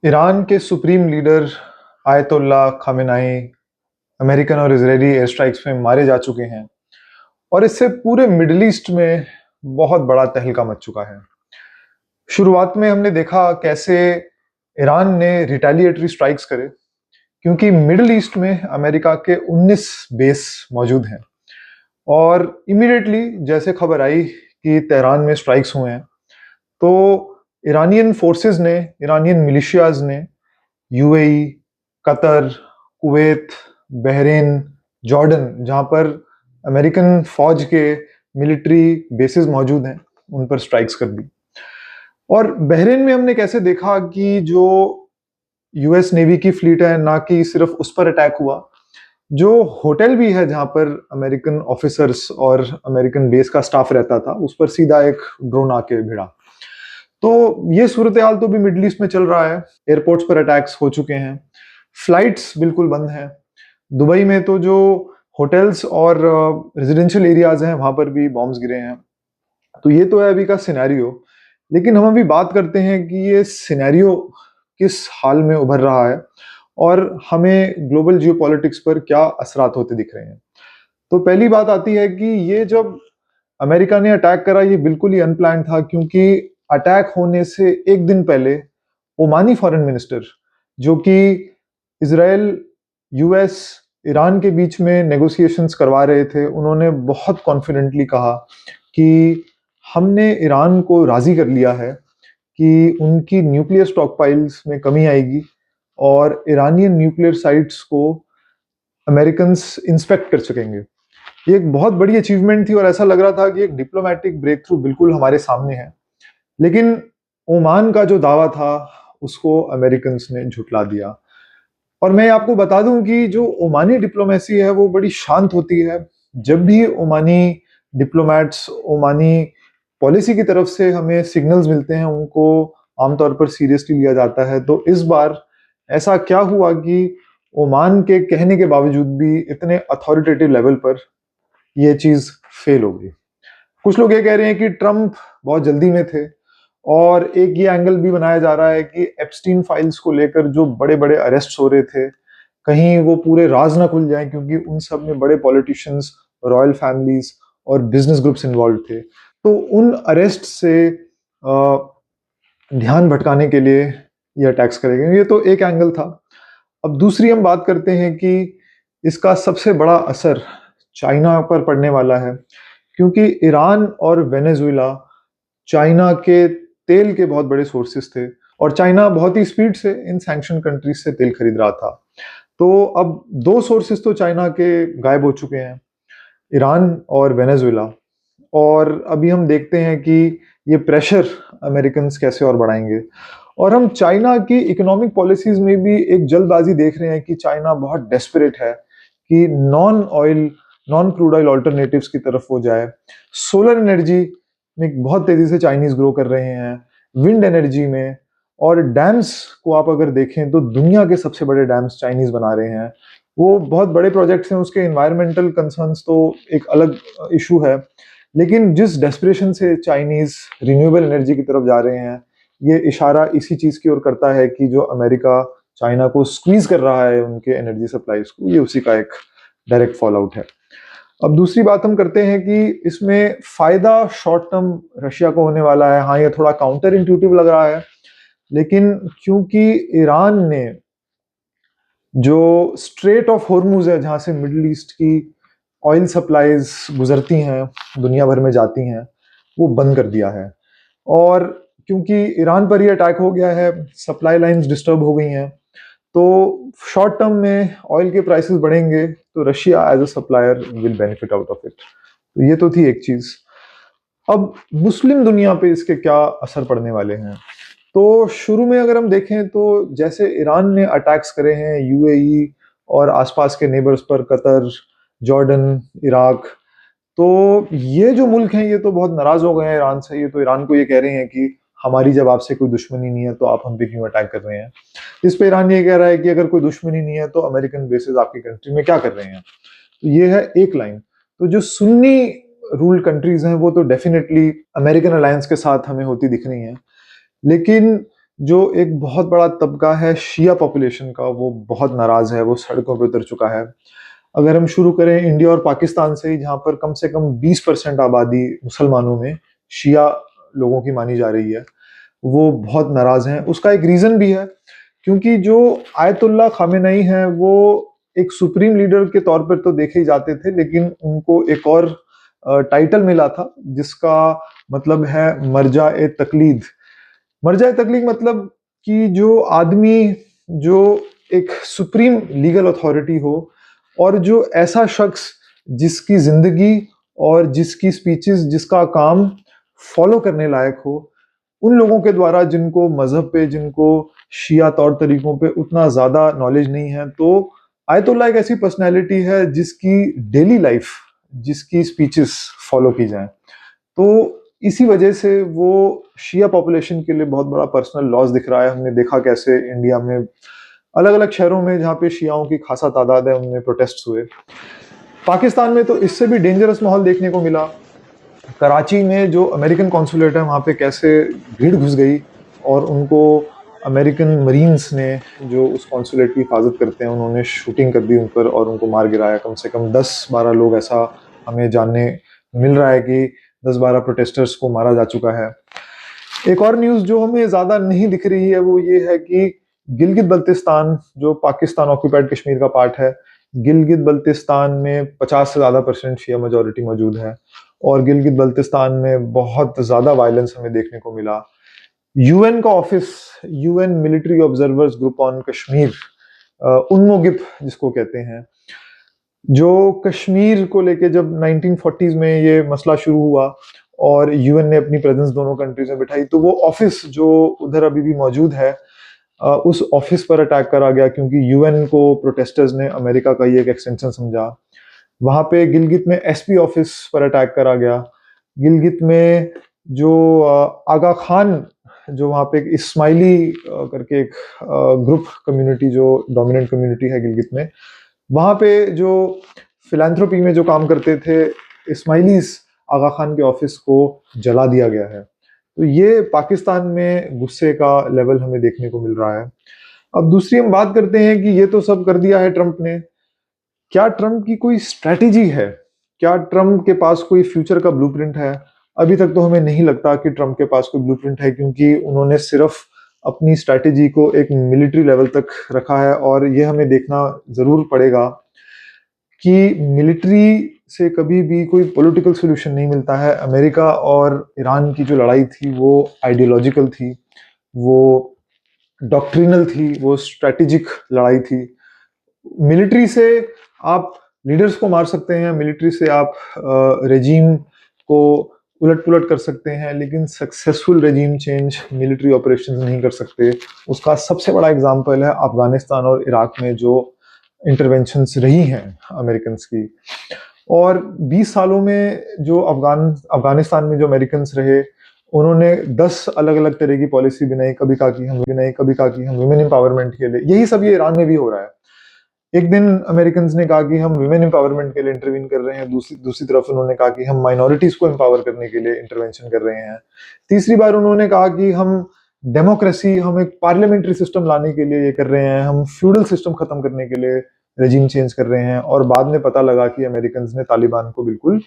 Iran के supreme leader ayatollah खामेनाई American और Israeli air strikes में मारे जा चुके हैं और इससे पूरे मिडिल ईस्ट में बहुत बड़ा तहलका मच चुका है। शुरुआत में हमने देखा कैसे ईरान ने रिटेलिएटरी स्ट्राइक्स करे क्योंकि मिडिल ईस्ट में अमेरिका के 19 बेस मौजूद हैं और इमीडिएटली जैसे खबर आई कि तेहरान में स्ट्राइक्स हुए हैं तो ईरानियन फोर्सेस ने, ईरानियन मिलिशियाज ने UAE, Qatar, Kuwait, Bahrain, Jordan, जहां पर अमेरिकन फौज के मिलिट्री बेसिस मौजूद हैं, उन पर स्ट्राइक्स कर दी। और बहरीन में हमने कैसे देखा कि जो यूएस नेवी की फ्लीट है, ना कि सिर्फ उस पर अटैक हुआ, जो होटल भी है जहां पर अमेरिकन ऑफिसर्स और अमेरिकन बेस का स्टाफ रहता था, उस पर सीधा एक ड्रोन आके भिड़ा। तो ये सूरत हाल तो भी मिडिल ईस्ट में चल रहा है। एयरपोर्ट्स पर अटैक्स हो चुके हैं, फ्लाइट्स बिल्कुल बंद हैं। दुबई में तो जो होटल्स और रेजिडेंशियल एरियाज हैं वहां पर भी बॉम्ब्स गिरे हैं। तो ये तो है अभी का सिनेरियो, लेकिन हम अभी बात करते हैं कि ये सिनेरियो किस हाल में उभर रहा है और हमें ग्लोबल जियोपॉलिटिक्स पर क्या असरात होते दिख रहे हैं। तो पहली बात आती है कि ये जब अमेरिका ने अटैक करा, ये बिल्कुल ही अनप्लान्ड था, क्योंकि अटैक होने से एक दिन पहले ओमानी फॉरेन मिनिस्टर, जो कि इसराइल, यूएस, ईरान के बीच में नेगोशिएशंस करवा रहे थे, उन्होंने बहुत कॉन्फिडेंटली कहा कि हमने ईरान को राजी कर लिया है कि उनकी न्यूक्लियर स्टॉकपाइल्स में कमी आएगी और ईरानियन न्यूक्लियर साइट्स को अमेरिकन इंस्पेक्ट कर सकेंगे। ये एक बहुत बड़ी अचीवमेंट थी और ऐसा लग रहा था कि एक डिप्लोमेटिक ब्रेक थ्रू बिल्कुल हमारे सामने है। लेकिन ओमान का जो दावा था उसको अमेरिकन ने झुटला दिया। और मैं आपको बता दूं कि जो ओमानी डिप्लोमेसी है वो बड़ी शांत होती है। जब भी ओमानी डिप्लोमेट्स, ओमानी पॉलिसी की तरफ से हमें सिग्नल्स मिलते हैं, उनको आमतौर पर सीरियसली लिया जाता है। तो इस बार ऐसा क्या हुआ कि ओमान के कहने के बावजूद भी इतने अथॉरिटेटिव लेवल पर ये चीज फेल हो गई। कुछ लोग ये कह रहे हैं कि ट्रम्प बहुत जल्दी में थे और एक ये एंगल भी बनाया जा रहा है कि एप्स्टीन फाइल्स को लेकर जो बड़े बड़े अरेस्ट हो रहे थे, कहीं वो पूरे राज ना खुल जाए, क्योंकि उन सब में बड़े पॉलिटिशियंस, रॉयल फैमिलीज और बिजनेस ग्रुप्स इन्वॉल्व थे। तो उन अरेस्ट से ध्यान भटकाने के लिए ये अटैक्स करेंगे। ये तो एक एंगल था। अब दूसरी हम बात करते हैं कि इसका सबसे बड़ा असर चाइना पर पड़ने वाला है, क्योंकि ईरान और वेनेजुएला चाइना के तेल के बहुत बड़े सोर्सेस थे और चाइना बहुत ही स्पीड से इन सैंक्शन कंट्रीज से तेल खरीद रहा था। तो अब दो सोर्सेस तो चाइना के गायब हो चुके हैं, ईरान और वेनेजुएला। और अभी हम देखते हैं कि ये प्रेशर अमेरिकन कैसे और बढ़ाएंगे। और हम चाइना की इकोनॉमिक पॉलिसीज में भी एक जल्दबाजी देख रहे हैं कि चाइना बहुत डेस्परेट है कि non oil, non crude oil alternatives की तरफ वो जाए। सोलर एनर्जी में बहुत तेजी से चाइनीज ग्रो कर रहे हैं, विंड एनर्जी में। और डैम्स को आप अगर देखें तो दुनिया के सबसे बड़े डैम्स चाइनीज बना रहे हैं। वो बहुत बड़े प्रोजेक्ट्स हैं, उसके एनवायरमेंटल कंसर्न्स तो एक अलग इशू है, लेकिन जिस डेस्परेशन से चाइनीज रिन्यूएबल एनर्जी की तरफ जा रहे हैं, ये इशारा इसी चीज की ओर करता है कि जो अमेरिका चाइना को स्क्वीज कर रहा है उनके एनर्जी सप्लाईज को, ये उसी का एक डायरेक्ट फॉल आउट है। अब दूसरी बात हम करते हैं कि इसमें फायदा शॉर्ट टर्म रशिया को होने वाला है। हाँ, ये थोड़ा काउंटर इंट्यूटिव लग रहा है, लेकिन क्योंकि ईरान ने जो स्ट्रेट ऑफ हॉर्मुज है, जहां से मिडिल ईस्ट की ऑयल सप्लाईज गुजरती हैं, दुनिया भर में जाती हैं, वो बंद कर दिया है। और क्योंकि ईरान पर ही अटैक हो गया है, सप्लाई लाइंस डिस्टर्ब हो गई हैं, तो शॉर्ट टर्म में ऑयल के प्राइसेस बढ़ेंगे तो Russia as a supplier will benefit out of it. तो ये तो थी एक चीज। अब मुस्लिम दुनिया पे इसके क्या असर पड़ने वाले हैं। तो शुरू में अगर हम देखें तो जैसे ईरान ने अटैक्स करे हैं यूएई और आसपास के नेबर्स पर, कतर, जॉर्डन, इराक, तो ये जो मुल्क हैं ये तो बहुत नाराज हो गए हैं ईरान से। ये तो ईरान को ये कह रहे हैं कि हमारी जब आपसे कोई दुश्मनी नहीं है तो आप हम पे क्यों अटैक कर रहे हैं। इस पे ईरान ये कह रहा है कि अगर कोई दुश्मनी नहीं है तो अमेरिकन बेसेस आपकी कंट्री में क्या कर रहे हैं। तो ये है एक लाइन। तो जो सुन्नी रूल कंट्रीज हैं वो तो डेफिनेटली अमेरिकन अलायंस के साथ हमें होती दिख रही हैं, लेकिन जो एक बहुत बड़ा तबका है शिया पॉपुलेशन का, वो बहुत नाराज है, वो सड़कों पे उतर चुका है। अगर हम शुरू करें इंडिया और पाकिस्तान से ही, जहाँ पर कम से कम 20% आबादी मुसलमानों में शिया लोगों की मानी जा रही है, वो बहुत नाराज हैं। उसका एक रीजन भी है, क्योंकि जो आयतुल्ला खामेनेई हैं, वो एक सुप्रीम लीडर के तौर पर तो देखे ही जाते थे, लेकिन उनको एक और टाइटल मिला था जिसका मतलब है मर्जा ए तकलीद। मर्जा ए तकलीद मतलब कि जो आदमी, जो एक सुप्रीम लीगल अथॉरिटी हो, और जो ऐसा शख्स जिसकी जिंदगी और जिसकी स्पीचेस, जिसका काम फॉलो करने लायक हो, उन लोगों के द्वारा जिनको मजहब पे, जिनको शिया तौर तरीकों पे उतना ज्यादा नॉलेज नहीं है, तो आयतुल्ला एक ऐसी पर्सनैलिटी है जिसकी डेली लाइफ, जिसकी स्पीचेस फॉलो की जाए। तो इसी वजह से वो शिया पॉपुलेशन के लिए बहुत बड़ा पर्सनल लॉस दिख रहा है। हमने देखा कैसे इंडिया में अलग अलग शहरों में जहाँ पे शियाओं की खासा तादाद है, उनमें प्रोटेस्ट हुए। पाकिस्तान में तो इससे भी डेंजरस माहौल देखने को मिला। कराची में जो अमेरिकन कॉन्सुलेट है, वहाँ पे कैसे भीड़ घुस गई और उनको अमेरिकन मरीन्स ने, जो उस कॉन्सुलेट की हिफाजत करते हैं, उन्होंने शूटिंग कर दी उन पर और उनको मार गिराया। कम से कम 10-12 लोग, ऐसा हमें जानने मिल रहा है कि 10-12 प्रोटेस्टर्स को मारा जा चुका है। एक और न्यूज़ जो हमें ज़्यादा नहीं दिख रही है, वो ये है कि गिलगित बल्तिस्तान, जो पाकिस्तान ऑक्यूपाइड कश्मीर का पार्ट है, गिलगित बल्तिस्तान में 50 से ज़्यादा % शिया मेजॉरिटी मौजूद है, और गिलगित बल्तिस्तान में बहुत ज़्यादा वायलेंस हमें देखने को मिला। यूएन का office, UN military observers group on Kashmir, UNMOGIP जिसको कहते हैं, जो कश्मीर को लेके जब 1940s में ये मसला शुरू हुआ और यूएन ने अपनी प्रेजेंस दोनों कंट्रीज में बिठाई, तो वो ऑफिस जो उधर अभी भी मौजूद है, उस ऑफिस पर अटैक करा गया, क्योंकि यूएन को प्रोटेस्टर्स ने अमेरिका का ही एक एक्सटेंशन समझा। वहां पे गिलगित में एसपी ऑफिस पर अटैक करा गया। गिलगित में जो आगा खान, जो वहाँ पे एक इस्माइली करके एक ग्रुप कम्युनिटी, जो डोमिनेंट कम्युनिटी है गिलगित में, वहाँ पे जो फिलैंथ्रोपी में जो काम करते थे इस्माइलीस, आगा खान के ऑफिस को जला दिया गया है। तो ये पाकिस्तान में गुस्से का लेवल हमें देखने को मिल रहा है। अब दूसरी हम बात करते हैं कि ये तो सब कर दिया है ट्रंप ने, क्या ट्रंप की कोई स्ट्रैटेजी है? क्या ट्रंप के पास कोई फ्यूचर का ब्लूप्रिंट है? अभी तक तो हमें नहीं लगता कि ट्रंप के पास कोई ब्लूप्रिंट है, क्योंकि उन्होंने सिर्फ अपनी स्ट्रैटेजी को एक मिलिट्री लेवल तक रखा है। और ये हमें देखना जरूर पड़ेगा कि मिलिट्री से कभी भी कोई पॉलिटिकल सोल्यूशन नहीं मिलता है। अमेरिका और ईरान की जो लड़ाई थी, वो आइडियोलॉजिकल थी, वो डॉक्ट्रिनल थी, वो स्ट्रैटेजिक लड़ाई थी। मिलिट्री से आप लीडर्स को मार सकते हैं, मिलिट्री से आप रेजीम को उलट पुलट कर सकते हैं, लेकिन successful regime change military operations नहीं कर सकते। उसका सबसे बड़ा एग्जांपल है अफगानिस्तान और इराक में जो इंटरवेंशंस रही हैं अमेरिकन की। और 20 सालों में जो अफगानिस्तान में जो अमेरिकन रहे, उन्होंने 10 अलग अलग तरह की पॉलिसी बनाई। कभी कहा कि हम वुमेन एम्पावरमेंट के लिए, यही सब ये ईरान में भी हो रहा है। एक दिन अमेरिकन ने कहा कि हम वुमेन एम्पावरमेंट के लिए इंटरवीन कर रहे हैं, दूसरी तरफ उन्होंने कहा कि हम माइनॉरिटीज को एम्पावर करने के लिए इंटरवेंशन कर रहे हैं। तीसरी बार उन्होंने कहा कि हम डेमोक्रेसी, हम एक पार्लियामेंट्री सिस्टम लाने के लिए ये कर रहे हैं, हम फ्यूडल सिस्टम खत्म करने के लिए रेजिम चेंज कर रहे हैं। और बाद में पता लगा कि अमेरिकन ने तालिबान को बिल्कुल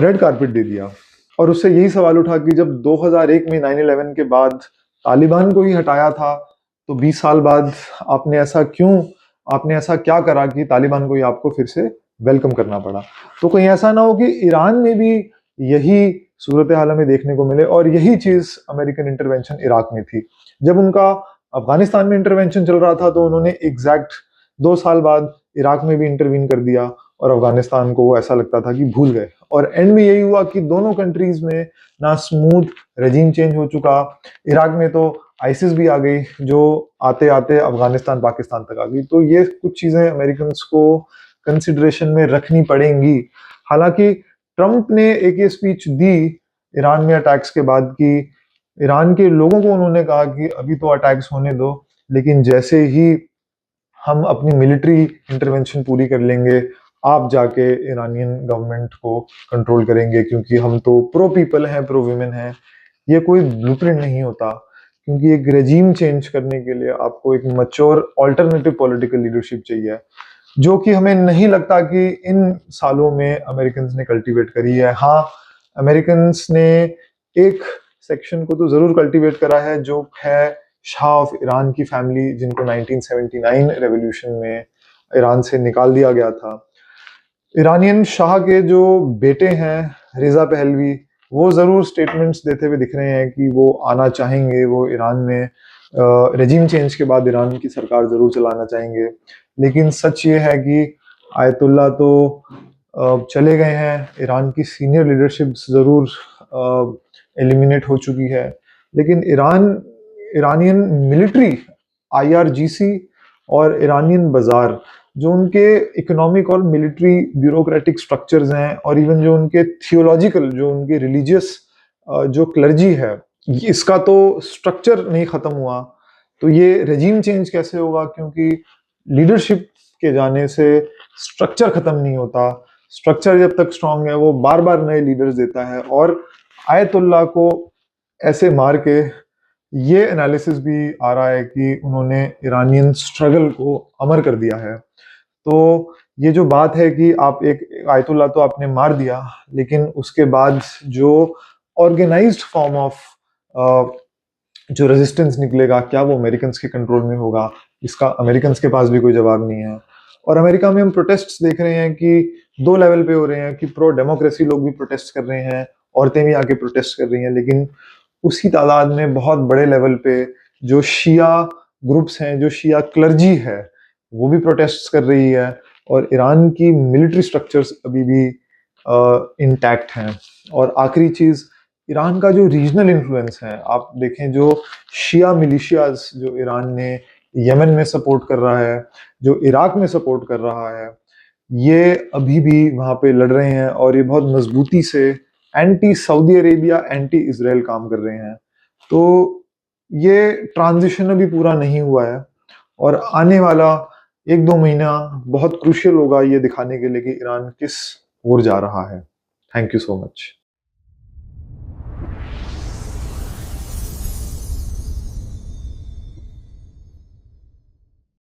रेड कारपेट दे दिया। और उससे यही सवाल उठा कि जब 2001 में 9/11 के बाद तालिबान को ही हटाया था, तो 20 साल बाद आपने ऐसा क्या करा कि तालिबान को ही आपको फिर से वेलकम करना पड़ा? तो कहीं ऐसा ना हो कि ईरान में भी यही सूरत हाल हमें देखने को मिले। और यही चीज अमेरिकन इंटरवेंशन इराक में थी। जब उनका अफगानिस्तान में इंटरवेंशन चल रहा था, तो उन्होंने एग्जैक्ट 2 साल बाद इराक में भी इंटरवीन कर दिया, और अफगानिस्तान को वो ऐसा लगता था कि भूल गए। और एंड में यही हुआ कि दोनों कंट्रीज में ना स्मूथ रेजिम चेंज हो चुका। इराक में तो आईसिस भी आ गई, जो आते आते अफगानिस्तान पाकिस्तान तक आ गई। तो ये कुछ चीजें अमेरिकन को कंसिडरेशन में रखनी पड़ेंगी। हालांकि ट्रंप ने एक ये स्पीच दी ईरान में अटैक्स के बाद कि ईरान के लोगों को उन्होंने कहा कि अभी तो अटैक्स होने दो, लेकिन जैसे ही हम अपनी मिलिट्री इंटरवेंशन पूरी कर लेंगे, आप जाके ईरानियन गवर्नमेंट को कंट्रोल करेंगे, क्योंकि हम तो प्रो पीपल हैं, प्रो वुमेन हैं। ये कोई ब्लूप्रिंट नहीं होता। क्योंकि एक रेजीम चेंज करने के लिए आपको एक मैच्योर ऑल्टरनेटिव पॉलिटिकल लीडरशिप चाहिए, जो कि हमें नहीं लगता कि इन सालों में अमेरिकन्स ने कल्टीवेट करी है। हाँ, अमेरिकन्स ने एक सेक्शन को तो जरूर कल्टीवेट करा है, जो है शाह ऑफ ईरान की फैमिली, जिनको 1979 रेवोल्यूशन में ईरान से निकाल दिया गया था। ईरानियन शाह के जो बेटे हैं रिजा पहलवी, वो जरूर स्टेटमेंट्स देते हुए दिख रहे हैं कि वो आना चाहेंगे, वो ईरान में रेजिम चेंज के बाद ईरान की सरकार जरूर चलाना चाहेंगे। लेकिन सच ये है कि आयतुल्ला तो चले गए हैं, ईरान की सीनियर लीडरशिप जरूर एलिमिनेट हो चुकी है, लेकिन ईरानियन मिलिट्री, आईआरजीसी और ईरानियन बाजार, जो उनके इकोनॉमिक और मिलिट्री ब्यूरोक्रेटिक स्ट्रक्चर्स हैं, और इवन जो उनके थियोलॉजिकल, जो उनके रिलीजियस जो क्लर्जी है, इसका तो स्ट्रक्चर नहीं खत्म हुआ, तो ये रेजिम चेंज कैसे होगा? क्योंकि लीडरशिप के जाने से स्ट्रक्चर खत्म नहीं होता। स्ट्रक्चर जब तक स्ट्रांग है, वो बार बार नए लीडर्स देता है। और आयतुल्ला को ऐसे मार के ये एनालिसिस भी आ रहा है कि उन्होंने ईरानियन स्ट्रगल को अमर कर दिया है। तो ये जो बात है कि आप एक आयतुल्ला तो आपने मार दिया, लेकिन उसके बाद जो ऑर्गेनाइज्ड फॉर्म ऑफ जो रेजिस्टेंस निकलेगा, क्या वो अमेरिकन के कंट्रोल में होगा? इसका अमेरिकन के पास भी कोई जवाब नहीं है। और अमेरिका में हम प्रोटेस्ट देख रहे हैं कि दो लेवल पे हो रहे हैं, कि प्रो डेमोक्रेसी लोग भी प्रोटेस्ट कर रहे हैं, औरतें भी आके प्रोटेस्ट कर रही हैं, लेकिन उसी तादाद में बहुत बड़े लेवल पे जो शिया ग्रुप्स हैं, जो शिया क्लर्जी है, वो भी प्रोटेस्ट कर रही है। और ईरान की मिलिट्री स्ट्रक्चर्स अभी भी इंटैक्ट हैं। और आखिरी चीज, ईरान का जो रीजनल इन्फ्लुएंस है, आप देखें जो शिया मिलिशियाज जो ईरान ने यमन में सपोर्ट कर रहा है, जो इराक में सपोर्ट कर रहा है, ये अभी भी वहां पे लड़ रहे हैं, और ये बहुत मजबूती से anti Saudi Arabia, anti Israel काम कर रहे हैं। तो ये ट्रांजिशन अभी पूरा नहीं हुआ है, और आने वाला 1-2 महीना बहुत क्रूशियल होगा ये दिखाने के लिए कि ईरान किस ओर जा रहा है। Thank you so much.